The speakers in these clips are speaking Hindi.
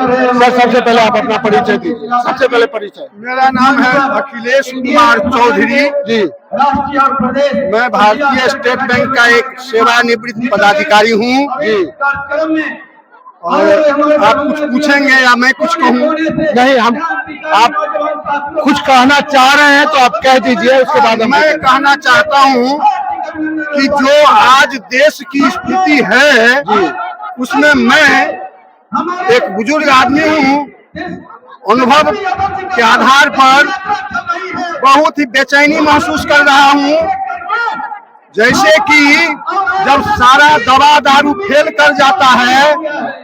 सर सबसे पहले आप अपना परिचय दीजिए। सबसे पहले परिचय। मेरा नाम है अखिलेश कुमार चौधरी जी। मैं भारतीय स्टेट बैंक का एक सेवानिवृत्त पदाधिकारी हूँ जी। और आप कुछ पूछेंगे या मैं कुछ कहूँ? नहीं, हम आप कुछ कहना चाह रहे हैं तो आप कह दीजिए, उसके बाद मैं कहना चाहता हूँ कि जो आज देश की स्थिति है उसमें मैं एक बुजुर्ग आदमी हूँ, अनुभव के आधार पर बहुत ही बेचैनी महसूस कर रहा हूँ। जैसे कि जब सारा दवा दारू फेल कर जाता है,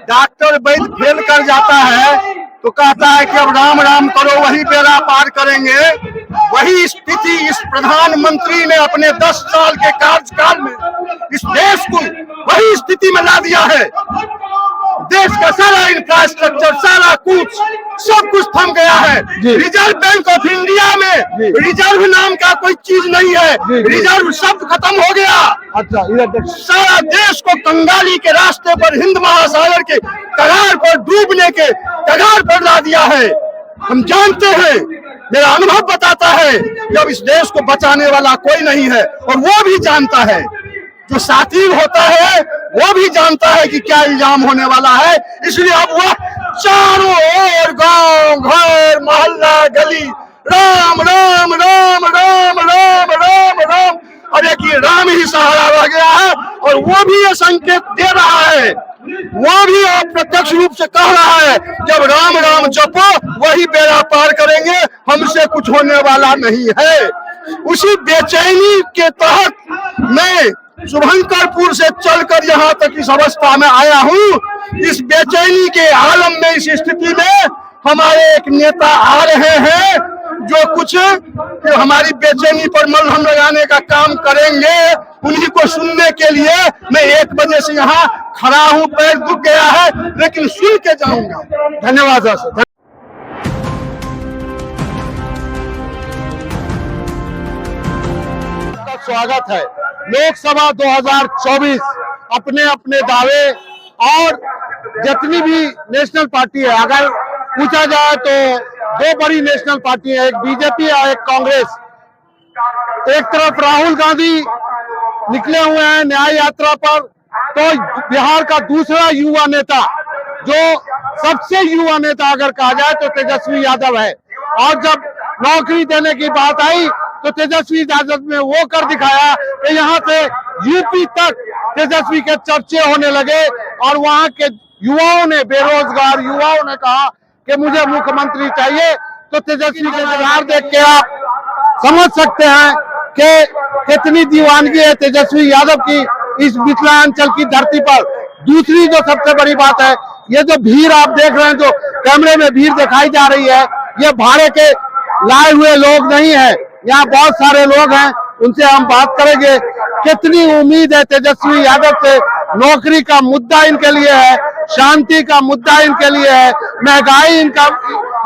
डॉक्टर वैद्य फेल कर जाता है, तो कहता है कि अब राम राम करो वही बेड़ा पार करेंगे। वही स्थिति इस प्रधानमंत्री ने अपने 10 साल के कार्यकाल में इस देश को वही स्थिति में ला दिया है। देश का सारा इंफ्रास्ट्रक्चर, सारा कुछ, सब कुछ थम गया है। रिजर्व बैंक ऑफ इंडिया में रिजर्व नाम का कोई चीज नहीं है, रिजर्व शब्द खत्म हो गया। अच्छा, इधर सारा देश को कंगाली के रास्ते पर, हिंद महासागर के कगार पर, डूबने के कगार पर ला दिया है। हम जानते हैं, मेरा अनुभव बताता है, जब इस देश को बचाने वाला कोई नहीं है, और वो भी जानता है, जो साथी होता है वो भी जानता है कि क्या इल्जाम होने वाला है। इसलिए अब वह चारों ओर, गांव, घर, मोहल्ला, गली, राम राम राम राम राम राम राम, और एक ये राम ही सहारा रह गया है। और वो भी ये संकेत दे रहा है, वो भी अप्रत्यक्ष रूप से कह रहा है, जब राम राम जपो वही बेड़ा पार करेंगे, हमसे कुछ होने वाला नहीं है। उसी बेचैनी के तहत मैं शुभंकरपुर से चलकर यहाँ तक इस अवस्था में आया हूँ। इस बेचैनी के आलम में, इस स्थिति में हमारे एक नेता आ रहे हैं जो कुछ हमारी बेचैनी पर मलहम लगाने का काम करेंगे। उन्हीं को सुनने के लिए मैं 1 बजे से यहाँ खड़ा हूँ। पैर दुख गया है लेकिन सुन के जाऊंगा। धन्यवाद सर। स्वागत है। लोकसभा 2024 अपने अपने दावे और जितनी भी नेशनल पार्टी है, अगर पूछा जाए तो 2 बड़ी नेशनल पार्टी है, एक बीजेपी और एक कांग्रेस। एक तरफ राहुल गांधी निकले हुए हैं न्याय यात्रा पर, तो बिहार का दूसरा युवा नेता, जो सबसे युवा नेता अगर कहा जाए तो तेजस्वी यादव है। और जब नौकरी देने की बात आई तो तेजस्वी यादव ने वो कर दिखाया कि यहाँ से यूपी तक तेजस्वी के चर्चे होने लगे। और वहाँ के युवाओं ने, बेरोजगार युवाओं ने कहा कि मुझे मुख्यमंत्री चाहिए। तो तेजस्वी के व्यवहार देख के आप समझ सकते हैं कि कितनी दीवानगी है तेजस्वी यादव की इस मिथिलांचल की धरती पर। दूसरी जो सबसे बड़ी बात है, ये जो भीड़ आप देख रहे हैं, जो कैमरे में भीड़ दिखाई जा रही है, ये भाड़े के लाए हुए लोग नहीं है। यहाँ बहुत सारे लोग हैं, उनसे हम बात करेंगे। कितनी उम्मीद है तेजस्वी यादव से। नौकरी का मुद्दा इनके लिए है, शांति का मुद्दा इनके लिए है, महंगाई इनका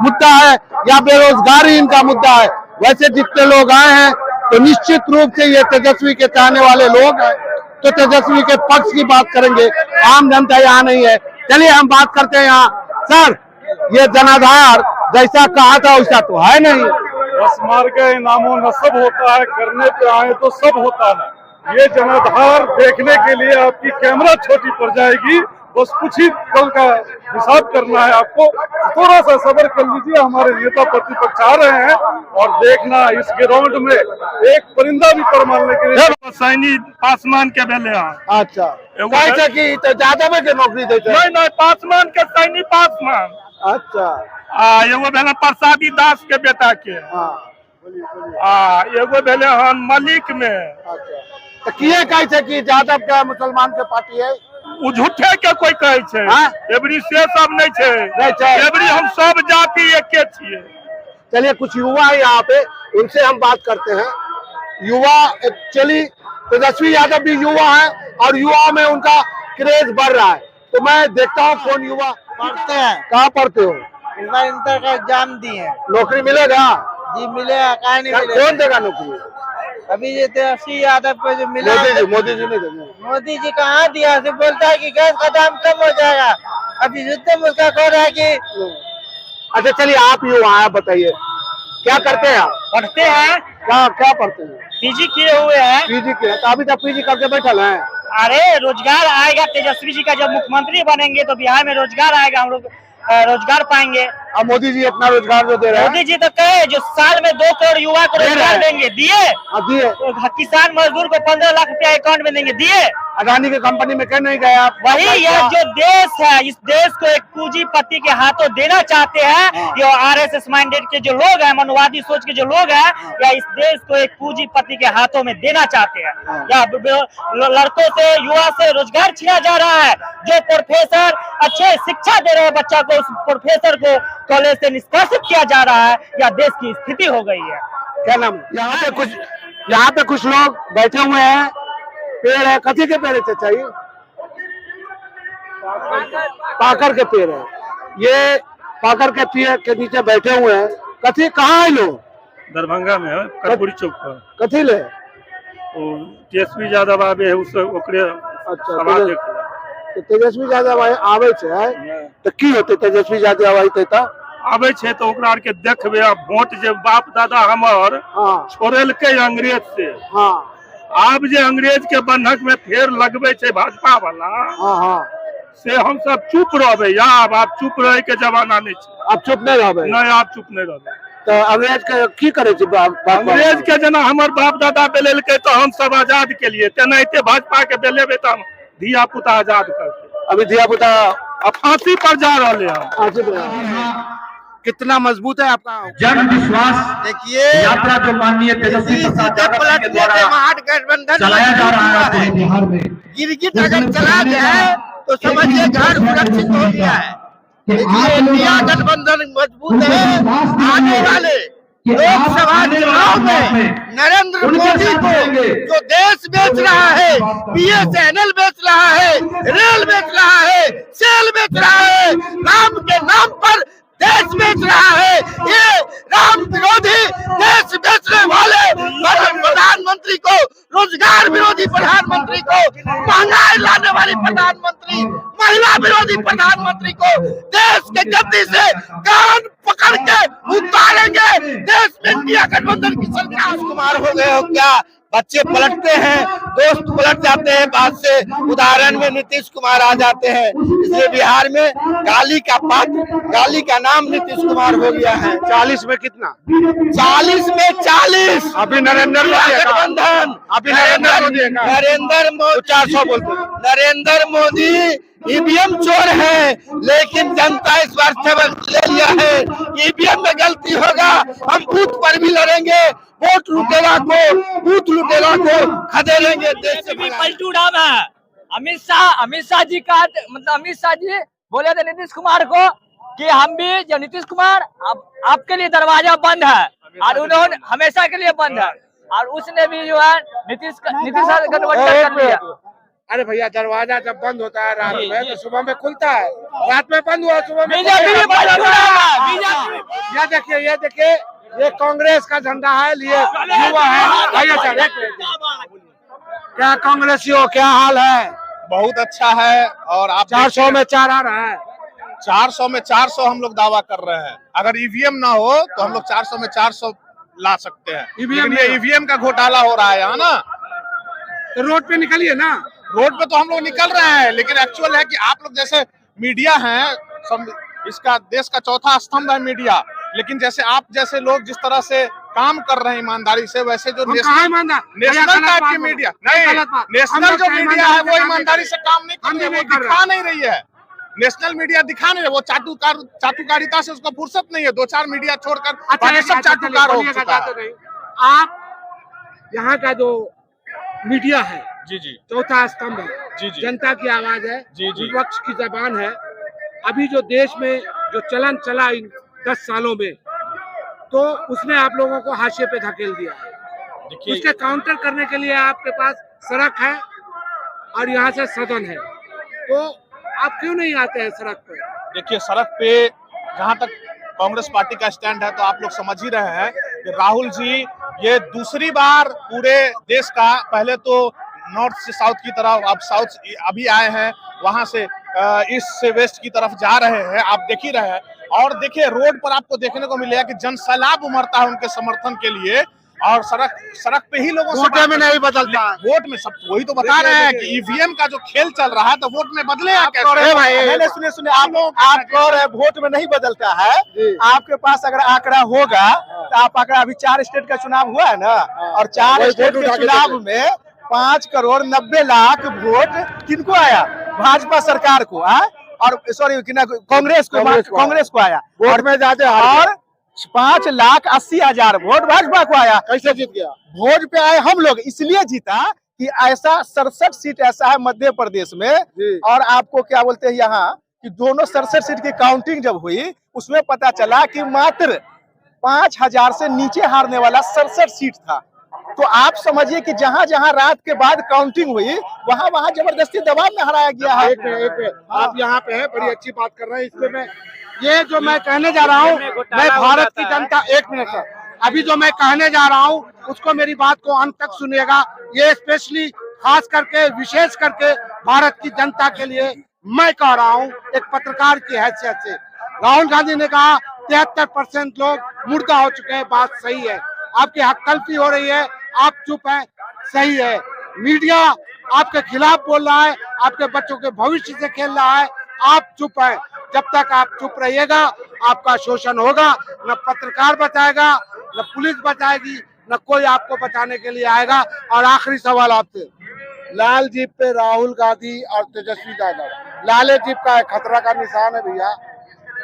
मुद्दा है, या बेरोजगारी इनका मुद्दा है। वैसे जितने लोग आए हैं तो निश्चित रूप से ये तेजस्वी के चाहने वाले लोग हैं, तो तेजस्वी के पक्ष की बात करेंगे। आम जनता यहाँ नहीं है। चलिए हम बात करते हैं यहाँ। सर, ये जनाधार जैसा कहा था वैसा तो है नहीं। बस मार के नामो नसब होता है, करने पे आए तो सब होता है। ये जनाधार देखने के लिए आपकी कैमरा छोटी पड़ जाएगी। बस कुछ ही कल का हिसाब करना है आपको। थोड़ा सा सब्र कर लीजिए, हमारे नेता प्रतिपक्ष आ रहे हैं और देखना इस ग्राउंड में एक परिंदा भी पर मारने के लिए सैनी पासवान के बेले। अच्छा, कैसे की तो ज्यादा में के नौकरी देते हैं? नहीं, पासवान के सैनी पासवान। अच्छा, एगो भेले प्रसादी दास के बेटा के, एगो भेले हन मलिक में। अच्छा, तो किए कैसे की यादव का मुसलमान के पार्टी है? उ झूठे के कोई कहे छे, एबरी से सब नहीं छे, एबरी हम सब जाति एके छिए। चलिए कुछ युवा है यहाँ पे, उनसे हम बात करते हैं। युवा एक्चुअली तेजस्वी यादव भी युवा है और युवा में उनका क्रेज बढ़ रहा है। तो मैं देखता हूँ कौन युवा पढ़ते हैं। कहाँ पढ़ते हो? इस बार इंटर का एग्जाम दिए। नौकरी मिलेगा? जी मिलेगा, कहाँ नहीं मिलेगा। कौन देगा नौकरी? अभी ये तेजस्वी यादव को जो मिला, मोदी जी नहीं देंगे। मोदी जी कहाँ दिया? से बोलता है कि गैस का दाम कम हो जाएगा, अभी युद्ध मुल्का हो रहा है कि अच्छा चलिए, आप ही वहाँ आप बताइए क्या करते हैं आप? पढ़ते हैं, क्या क्या पढ़ते हैं? पीजी किए हुए हैं। पीजी किया, तो अभी तक पीजी करके बैठल हैं? अरे रोजगार आएगा, तेजस्वी जी का जब मुख्यमंत्री बनेंगे तो बिहार में रोजगार आएगा, हम लोग रोजगार पाएंगे। अब मोदी जी इतना रोजगार जो दे रहे हैं, मोदी जी तो कहे जो साल में 2 करोड़ युवा को रोजगार देंगे, दिए। दिए। तो किसान मजदूर को 15 लाख रुपया अकाउंट में देंगे, दिए। अडानी की कंपनी में क्यों नहीं गए आप? वही यह जो देश है, इस देश को एक पूंजीपति के हाथों देना चाहते हैं। ये आरएसएस माइंडेड के जो लोग हैं, मनोवादी सोच के जो लोग हैं, या इस देश को एक पूंजीपति के हाथों में देना चाहते हैं। या लड़कों से, युवा से रोजगार छीना जा रहा है। जो प्रोफेसर अच्छे शिक्षा दे रहे हैं बच्चा को, उस प्रोफेसर को कॉलेज से निष्कासित किया जा रहा है। या देश की स्थिति हो गई है। क्या नाम? यहाँ पे कुछ लोग बैठे हुए हैं, पेड़ है, कथी के पेड़ है चाचा? ये पाकर के पेड़ है। ये पाकर के पेड़ के नीचे बैठे हुए हैं। कथी कहाँ है लोग? दरभंगा में है, कर्पूरी चौक पर। कथी ले? तेजस्वी यादव आवे है, उससे ओकरे सवाल देख ले। तो तेजस्वी यादव आवे छे, तो की होते तेजस्वी यादव आते तो आवे छे तो ओकरा आर के देखबे। आ वोट जे बाप दादा हमर छोड़ेलकै अंग्रेज से, आब जे अंग्रेज के बंधक में फेर लगबे छे भाजपा वाला, से हम सब चुप रहबे। याब आप चुप रहे के जमाना नहीं छे। आप चुप नहीं रहबे? नहीं, आप चुप नहीं रहबे। तो अंग्रेज के की करे छे? अंग्रेज के जना हमर बाप दादा बेलेलकै तो हम सब आजाद के लिए, तेनाहिते भाजपा के बेलेबे तो हम धिया पुता आजाद करते। अभी धिया पुता फांसी पर जा रहे हैं। कितना मजबूत है आपका जन विश्वास देखिए, यात्रा जो माननीय तेजस्वी प्रसाद यादव के द्वारा महागठबंधन चलाया जा रहा है पूरे बिहार में, गिरगिट अगर चला जाए तो समझिए घर सुरक्षित हो गया है। देखिए, इंडिया गठबंधन मजबूत है। आने वाले लोकसभा चुनाव में नरेंद्र मोदी को जो देश बेच रहा है, BSNL बेच रहा है, रेल बेच रहा है, सेल बेच रहा है, राम के नाम पर देश बेच रहा है, ये राम विरोधी देश बेचने वाले प्रधानमंत्री को, रोजगार विरोधी प्रधानमंत्री को, महंगाई लाने वाली प्रधानमंत्री, महिला विरोधी प्रधानमंत्री को देश के गद्दी से कान पकड़ के उतारेंगे। देश में इंडिया गठबंधन की सरकार। कुमार हो गए हो क्या? बच्चे पलटते हैं, दोस्त पलट जाते हैं बात से। उदाहरण में नीतीश कुमार आ जाते हैं। इसलिए बिहार में गाली का पात्र, गाली का नाम नीतीश कुमार हो गया है। 40 में कितना? 40 में 40। अभी नरेंद्र मोदी गठबंधन, अभी नरेंद्र मोदी नरेंद्र मोदी 400 बोलते। नरेंद्र मोदी ईवीएम चोर है, लेकिन जनता इस बार सबक ले लिया है। ईवीएम में गलती होगा, हम बूथ पर भी लड़ेंगे। वोट लुटेरा को, बूथ लुटेरा को खदेड़ेंगे। देश से पलटू नाम है अमित शाह जी का, मतलब अमित शाह जी बोले थे नीतीश कुमार को कि हम भी, जब नीतीश कुमार आपके लिए दरवाजा बंद है, और उन्होंने हमेशा के लिए बंद है, और उसने भी जो है नीतीश गठबंधन कर लिया। अरे भैया, दरवाजा जब बंद होता है रात में तो सुबह में खुलता है, रात में बंद हुआ, सुबह में। ये देखिए, ये कांग्रेस का झंडा है, लिए युवा है। भैया सर, क्या कांग्रेसियों, क्या हाल है? बहुत अच्छा है। और आप 400 में 4 आ रहा है। 400 में 400 हम लोग दावा कर रहे हैं। अगर ईवीएम ना हो तो हम लोग 400 में 400 ला सकते हैं। लेकिन ये ईवीएम का घोटाला हो रहा है यहाँ ना, तो रोड पे निकलिए ना। रोड पे तो हम लोग निकल रहे हैं, लेकिन एक्चुअल है कि आप लोग जैसे मीडिया हैं, इसका देश का चौथा स्तंभ है मीडिया, लेकिन जैसे आप जैसे लोग जिस तरह से काम कर रहे हैं ईमानदारी से, वैसे जो नेशनल टाइप की मीडिया नहीं, नेशनल जो मीडिया है वो ईमानदारी से काम नहीं कर रही है, वो दिखा नहीं रही है। नेशनल मीडिया दिखा नहीं रही, वो चाटुकारिता से उसको फुर्सत नहीं है। 2-4 मीडिया छोड़कर बाकी सब चाटुकार हो चुका है। आप यहाँ का जो मीडिया है, जी जी, चौथा स्तंभ है, जी जी, जनता की आवाज है, जी जी, विपक्ष की जबान है। अभी जो देश में जो चलन चला इन 10 सालों में, तो उसने आप लोगों को हाशिए पे धकेल दिया है। उसके काउंटर करने के लिए आपके पास सड़क है और यहाँ से सदन है, तो आप क्यों नहीं आते हैं सड़क पे? देखिए, सड़क पे जहाँ तक कांग्रेस पार्टी का स्टैंड है, तो आप लोग समझ ही रहे हैं कि राहुल जी ये दूसरी बार पूरे देश का, पहले तो नॉर्थ से साउथ की तरफ, अब साउथ अभी आए हैं, वहां से ईस्ट से वेस्ट की तरफ जा रहे हैं, आप देख ही रहे हैं। और देखिए रोड पर आपको देखने को मिलेगा कि जन सैलाब उमड़ता है उनके समर्थन के लिए, और सड़क पे ही लोगों वोट में नहीं बदलता। वोट में सब वही तो बता रहे हैं कि ईवीएम का जो खेल चल रहा है, तो वोट में बदलेगा नहीं कैसे? भाई, सुनिए आप कह रहे हैं वोट में नहीं बदलता है। आपके पास अगर आंकड़ा होगा तो आप आंकड़ा, अभी 4 स्टेट का चुनाव हुआ है ना, और 4 स्टेट के चुनाव में 5,90,00,000 वोट किनको आया? भाजपा सरकार को, और सॉरी कांग्रेस को आया। वोट में ज्यादा और 5,80,000 वोट भाजपा को आया। कैसे जीत गया? वोट पे आए हम लोग, इसलिए जीता कि ऐसा 67 सीट ऐसा है मध्य प्रदेश में। और आपको क्या बोलते हैं यहाँ कि दोनों 67 सीट की काउंटिंग जब हुई, उसमें पता चला कि मात्र 5,000 से नीचे हारने वाला 67 सीट था। तो आप समझिए कि जहां जहां रात के बाद काउंटिंग हुई, वहां वहां जबरदस्ती दबाव में हराया गया है। एक मिनट, आप यहाँ पे हैं, बड़ी अच्छी बात कर रहे हैं। इसमें ये जो मैं कहने जा रहा हूँ, मैं भारत की जनता, एक मिनट सर, अभी जो मैं कहने जा रहा हूँ उसको, मेरी बात को अंत तक सुनिएगा। ये स्पेशली खास करके, विशेष करके भारत की जनता के लिए मैं कह रहा हूँ, एक पत्रकार की हैसियत से। राहुल गांधी ने कहा 73% लोग मुर्दा हो चुके हैं, बात सही है। आपकी हक्कलफी हो रही है, आप चुप हैं, सही है। मीडिया आपके खिलाफ बोल रहा है, आपके बच्चों के भविष्य से खेल रहा है, आप चुप हैं। जब तक आप चुप रहिएगा, आपका शोषण होगा। न पत्रकार बचाएगा, न पुलिस बचाएगी, न कोई आपको बचाने के लिए आएगा। और आखिरी सवाल आपसे, लाल जीप पे राहुल गांधी और तेजस्वी यादव, लाले जीप का खतरा का निशान है भैया।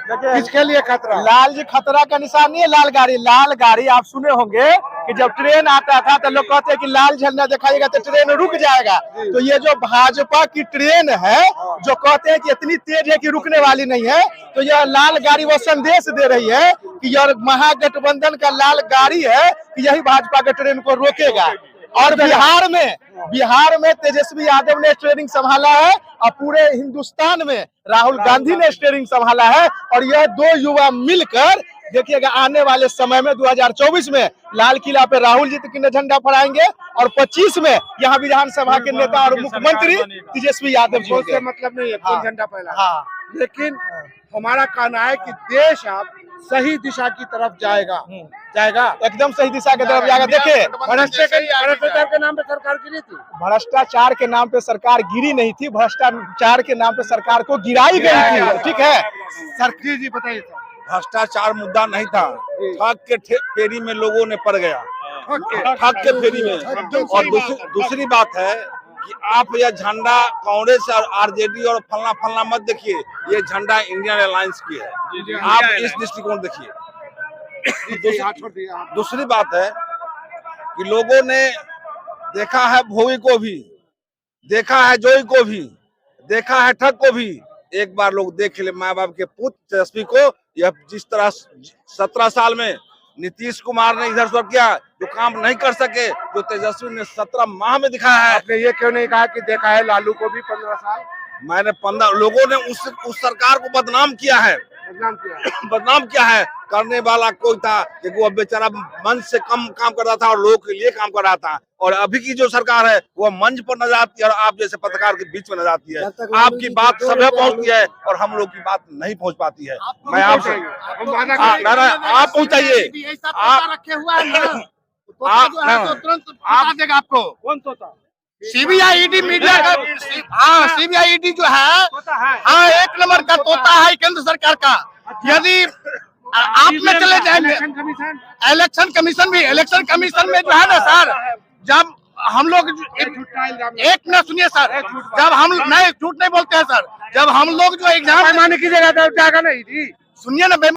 किसके लिए खतरा? लाल जी खतरा का निशान नहीं है। लाल गाड़ी आप सुने होंगे कि जब ट्रेन आता था तो लोग कहते हैं कि लाल झंडा दिखाएगा तो ट्रेन रुक जाएगा। तो ये जो भाजपा की ट्रेन है, जो कहते हैं कि इतनी तेज है कि रुकने वाली नहीं है, तो यह लाल गाड़ी वो संदेश दे रही है कि यह महागठबंधन का लाल गाड़ी है कि यही भाजपा के ट्रेन को रोकेगा। और बिहार में तेजस्वी यादव ने स्टीयरिंग संभाला है, और पूरे हिंदुस्तान में राहुल गांधी ने स्टीयरिंग संभाला है। और यह 2 युवा मिलकर देखिएगा आने वाले समय में 2024 में लाल किला पे राहुल जी के झंडा फहराएंगे, और 25 में यहाँ विधानसभा के नेता और मुख्यमंत्री तेजस्वी यादव जी होंगे। मतलब नहीं है कौन झंडा फहराए, लेकिन हमारा कहना है कि देश अब सही दिशा की तरफ जाएगा, एकदम सही दिशा की तरफ जाएगा। देखिए, भ्रष्टाचार के नाम पे सरकार गिरी थी। भ्रष्टाचार के नाम पे सरकार गिरी नहीं थी, भ्रष्टाचार के नाम पे सरकार को गिराई गई थी। ठीक है सर, जी बताइए सर। भ्रष्टाचार मुद्दा नहीं था, ठग के फेरी में लोगों ने पड़ गया, ठग के फेरी में। और दूसरी बात है कि आप यह झंडा कांग्रेस और आरजेडी और फलना मत देखिए, ये झंडा इंडियन अलायंस की है। आप इस दृष्टिकोण देखिए। दूसरी बात है कि लोगों ने देखा है भोगी को भी, देखा है जोई को भी, देखा है ठग को भी। एक बार लोग देख ले माँ बाप के पुत्र तेजस्वी को। यह जिस तरह 17 साल में नीतीश कुमार ने इधर उधर किया, जो काम नहीं कर सके, जो तेजस्वी ने 17 माह में दिखाया है। आपने ये क्यों नहीं कहा कि देखा है लालू को भी 15 साल? मैंने 15 लोगों ने उस सरकार को बदनाम किया है, बदनाम किया है। करने वाला कोई था कि वो बेचारा मंच से कम काम कर रहा था और लोगों के लिए काम कर रहा था। और अभी की जो सरकार है वो मंच पर नजर आती है और आप जैसे पत्रकार के बीच में नजर आती है। आपकी बात सभी पहुंचती है और हम लोग की बात नहीं पहुंच पाती है। मैं आपसे आप पहुंचाइए, आप रखे हुआ है ना, तो तुरंत बता देगा आपको। कौन तोता? सीबीआई मीडिया का, हाँ सीबीआई जो है, हाँ 1 नंबर का तोता है केंद्र सरकार का। यदि आप में चले जाएंगे, इलेक्शन कमीशन में जो है ना सर, जब हम लोग एक मिनट सुनिए सर, जब हम नहीं झूठ नहीं बोलते हैं सर, जब हम लोग जो एग्जाम माने की जगह जाएगा नहीं जी, सुनिए ना।